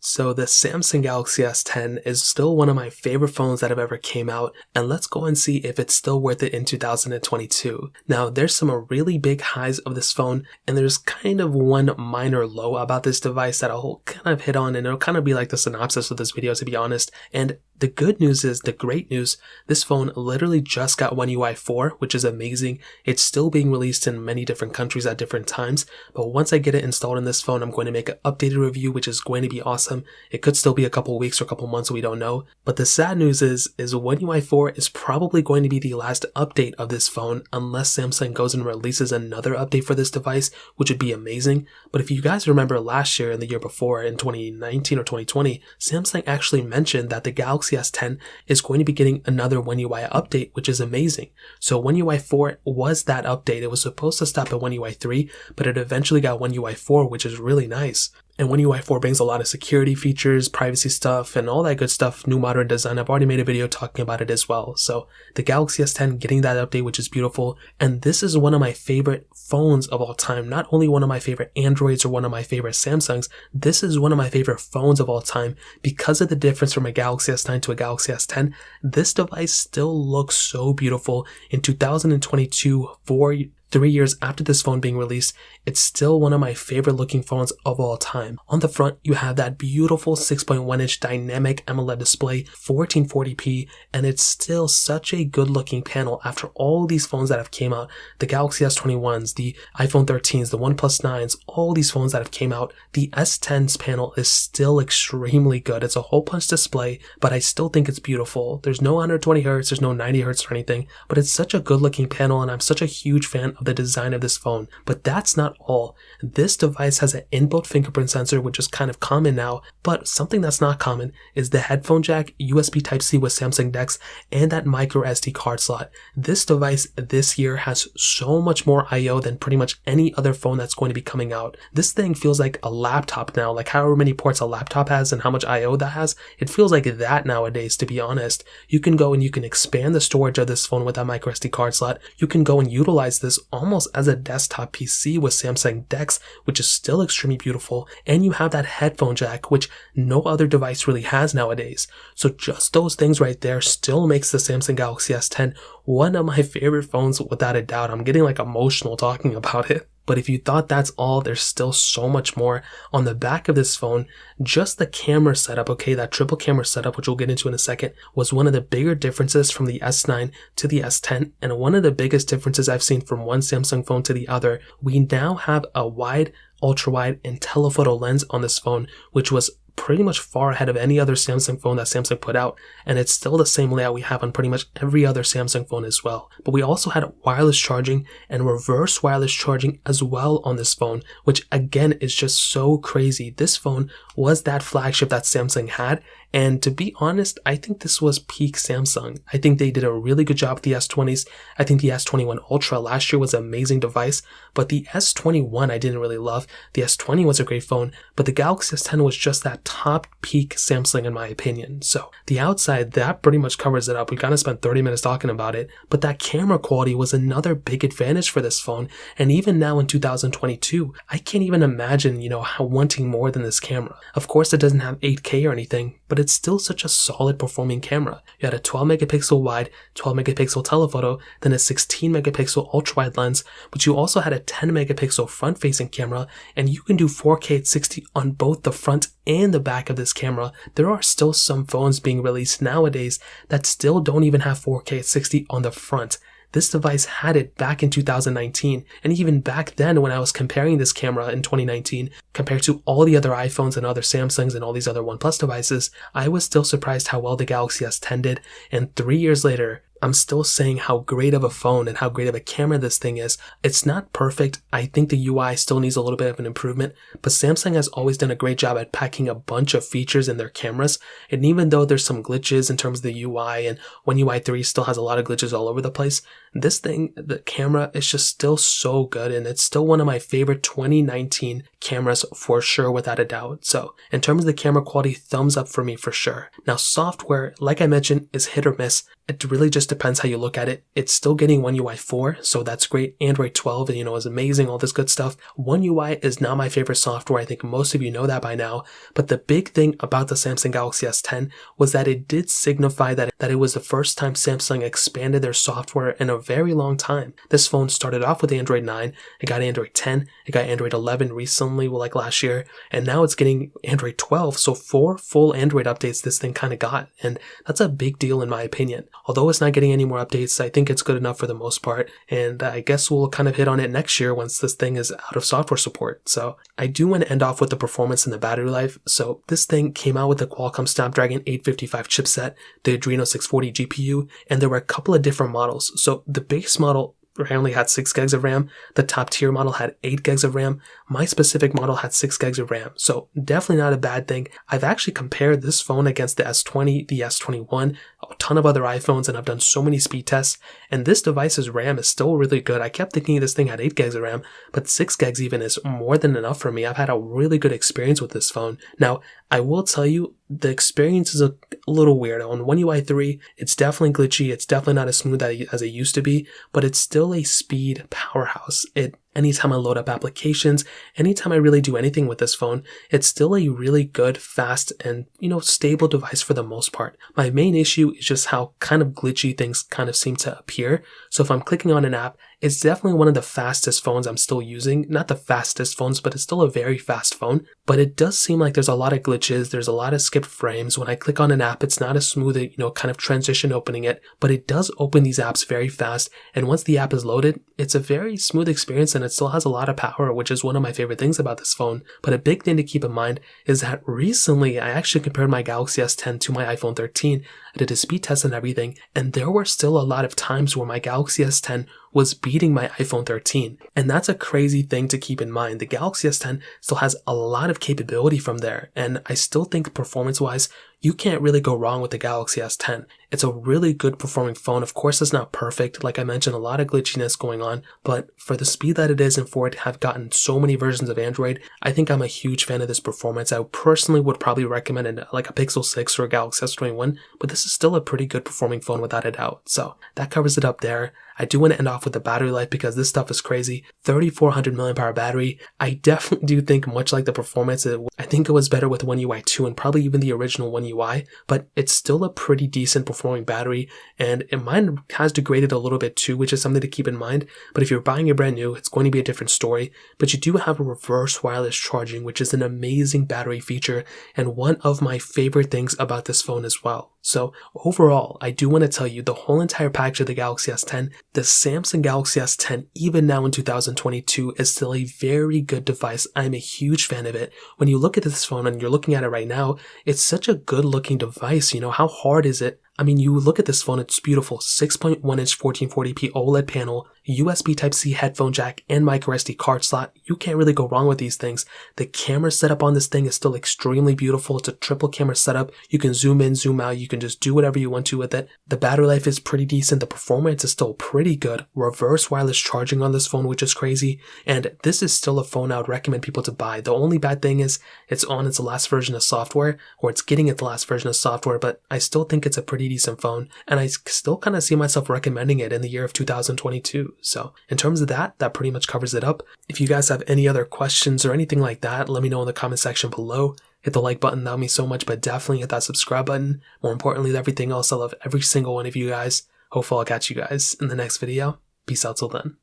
So the Samsung Galaxy S10 is still one of my favorite phones that have ever came out, and let's go and see if it's still worth it in 2022. Now, there's some really big highs of this phone, and there's kind of one minor low about this device that I'll kind of hit on, and it'll kind of be like the synopsis of this video, to be honest. And the good news is, the great news, this phone literally just got One UI 4, which is amazing. It's still being released in many different countries at different times, but once I get it installed in this phone, I'm going to make an updated review, which is going to be awesome. It could still be a couple weeks or a couple months, we don't know. But the sad news is One UI 4 is probably going to be the last update of this phone unless Samsung goes and releases another update for this device, which would be amazing. But if you guys remember last year and the year before, in 2019 or 2020, Samsung actually mentioned that the Galaxy S10 is going to be getting another One UI update, which is amazing. So One UI 4 was that update. It was supposed to stop at One UI 3, but it eventually got One UI 4, which is really nice. And One UI 4 brings a lot of security features, privacy stuff, and all that good stuff, new modern design. I've already made a video talking about it as well. So the Galaxy S10 getting that update, which is beautiful. And this is one of my favorite phones of all time. Not only one of my favorite Androids or one of my favorite Samsungs, this is one of my favorite phones of all time. Because of the difference from a Galaxy S9 to a Galaxy S10, this device still looks so beautiful. In 2022, 3 years after this phone being released, it's still one of my favorite looking phones of all time. On the front, you have that beautiful 6.1-inch dynamic AMOLED display, 1440p, and it's still such a good looking panel after all these phones that have came out. The Galaxy S21s, the iPhone 13s, the OnePlus 9s, all these phones that have came out. The S10's panel is still extremely good. It's a hole punch display, but I still think it's beautiful. There's no 120Hz, there's no 90Hz or anything, but it's such a good looking panel, and I'm such a huge fan of the design of this phone. But that's not all. This device has an inbuilt fingerprint sensor, which is kind of common now, but something that's not common is the headphone jack, USB Type-C with Samsung DeX, and that micro SD card slot. This device this year has so much more I/O than pretty much any other phone that's going to be coming out. This thing feels like a laptop now, like however many ports a laptop has and how much I/O that has. It feels like that nowadays, to be honest. You can go and you can expand the storage of this phone with that micro SD card slot. You can go and utilize this almost as a desktop PC with Samsung DeX, which is still extremely beautiful, and you have that headphone jack, which no other device really has nowadays. So just those things right there still makes the Samsung Galaxy S10 one of my favorite phones without a doubt. I'm getting like emotional talking about it. But if you thought that's all, there's still so much more. On the back of this phone, just the camera setup, okay, that triple camera setup, which we'll get into in a second, was one of the bigger differences from the S9 to the S10, and one of the biggest differences I've seen from one Samsung phone to the other. We now have a wide, ultra-wide, and telephoto lens on this phone, which was pretty much far ahead of any other Samsung phone that Samsung put out, and it's still the same layout we have on pretty much every other Samsung phone as well. But we also had wireless charging and reverse wireless charging as well on this phone, which again is just so crazy. This phone was that flagship that Samsung had, and to be honest, I think this was peak Samsung. I think they did a really good job with the S20s. I think the S21 Ultra last year was an amazing device, but the S21 I didn't really love. The S20 was a great phone, but the Galaxy S10 was just that top peak Samsung in my opinion. So the outside, that pretty much covers it up. We kind of spent 30 minutes talking about it, but that camera quality was another big advantage for this phone. And even now in 2022, I can't even imagine, how wanting more than this camera. Of course, it doesn't have 8K or anything, but it's still such a solid performing camera. You had a 12 megapixel wide, 12 megapixel telephoto, then a 16 megapixel ultra wide lens, but you also had a 10 megapixel front facing camera, and you can do 4K at 60 on both the front and the back of this camera. There are still some phones being released nowadays that still don't even have 4K at 60 on the front. This device had it back in 2019, and even back then when I was comparing this camera in 2019 compared to all the other iPhones and other Samsungs and all these other OnePlus devices, I was still surprised how well the Galaxy S10 did, and 3 years later, I'm still saying how great of a phone and how great of a camera this thing is. It's not perfect. I think the UI still needs a little bit of an improvement, but Samsung has always done a great job at packing a bunch of features in their cameras. And even though there's some glitches in terms of the UI, and One UI 3 still has a lot of glitches all over the place, this thing, the camera is just still so good, and it's still one of my favorite 2019 cameras for sure, without a doubt. So in terms of the camera quality, thumbs up for me for sure. Now software, like I mentioned, is hit or miss. it really just depends how you look at it. It's still getting One UI 4, so that's great. Android 12, is amazing, all this good stuff. One UI is not my favorite software. I think most of you know that by now. But the big thing about the Samsung Galaxy S10 was that it did signify that it was the first time Samsung expanded their software in a very long time. This phone started off with Android 9, it got Android 10, it got Android 11 recently, like last year, and now it's getting Android 12. So 4 full Android updates this thing kind of got, and that's a big deal in my opinion. Although it's not getting any more updates, I think it's good enough for the most part, and I guess we'll kind of hit on it next year once this thing is out of software support. So I do want to end off with the performance and the battery life. So this thing came out with the Qualcomm Snapdragon 855 chipset, the Adreno 640 GPU, and there were a couple of different models. So the base model only had 6 gigs of RAM. The top tier model had 8 gigs of RAM. My specific model had 6 gigs of RAM. So definitely not a bad thing. I've actually compared this phone against the S20, the S21, a ton of other iPhones, and I've done so many speed tests. And this device's RAM is still really good. I kept thinking this thing had 8 gigs of RAM, but 6 gigs even is more than enough for me. I've had a really good experience with this phone. Now, I will tell you, the experience is a little weird. On One UI 3, it's definitely glitchy. It's definitely not as smooth as it used to be, but it's still a speed powerhouse. Anytime I load up applications, anytime I really do anything with this phone, it's still a really good, fast, and, stable device for the most part. My main issue is just how kind of glitchy things kind of seem to appear. So if I'm clicking on an app, it's definitely one of the fastest phones I'm still using. Not the fastest phones, but it's still a very fast phone. But it does seem like there's a lot of glitches. There's a lot of skipped frames. When I click on an app, it's not as smooth, kind of transition opening it, but it does open these apps very fast. And once the app is loaded, it's a very smooth experience, and it still has a lot of power, which is one of my favorite things about this phone. But a big thing to keep in mind is that recently I actually compared my Galaxy S10 to my iPhone 13. I did a speed test and everything, and there were still a lot of times where my Galaxy S10 was beating my iPhone 13. And that's a crazy thing to keep in mind. The Galaxy S10 still has a lot of capability from there, and I still think performance-wise, you can't really go wrong with the Galaxy S10. It's a really good performing phone. Of course, it's not perfect. Like I mentioned, a lot of glitchiness going on, but for the speed that it is and for it to have gotten so many versions of Android, I think I'm a huge fan of this performance. I personally would probably recommend it like a Pixel 6 or a Galaxy S21, but this is still a pretty good performing phone without a doubt. So that covers it up there. I do want to end off with the battery life because this stuff is crazy. 3400 mAh battery. I definitely do think, much like the performance, I think it was better with One UI 2 and probably even the original One UI, but it's still a pretty decent performing battery, and mine has degraded a little bit too, which is something to keep in mind. But if you're buying it brand new, it's going to be a different story. But you do have a reverse wireless charging, which is an amazing battery feature and one of my favorite things about this phone as well. So overall, I do want to tell you the whole entire package of the Galaxy S10, the Samsung Galaxy S10, even now in 2022, is still a very good device. I'm a huge fan of it. When you look at this phone and you're looking at it right now, it's such a good looking device. How hard is it? I mean, you look at this phone, it's beautiful. 6.1-inch 1440p OLED panel, USB Type-C headphone jack, and microSD card slot. You can't really go wrong with these things. The camera setup on this thing is still extremely beautiful. It's a triple camera setup. You can zoom in, zoom out. You can just do whatever you want to with it. The battery life is pretty decent. The performance is still pretty good. Reverse wireless charging on this phone, which is crazy. And this is still a phone I would recommend people to buy. The only bad thing is it's on its last version of software, or it's getting its last version of software, but I still think it's a pretty decent phone, and I still kind of see myself recommending it in the year of 2022. So in terms of that pretty much covers it up. If you guys have any other questions or anything like that, let me know in the comment section below. Hit the like button, that would mean so much, but definitely hit that subscribe button. More importantly than everything else, I love every single one of you guys. Hopefully I'll catch you guys in the next video. Peace out till then.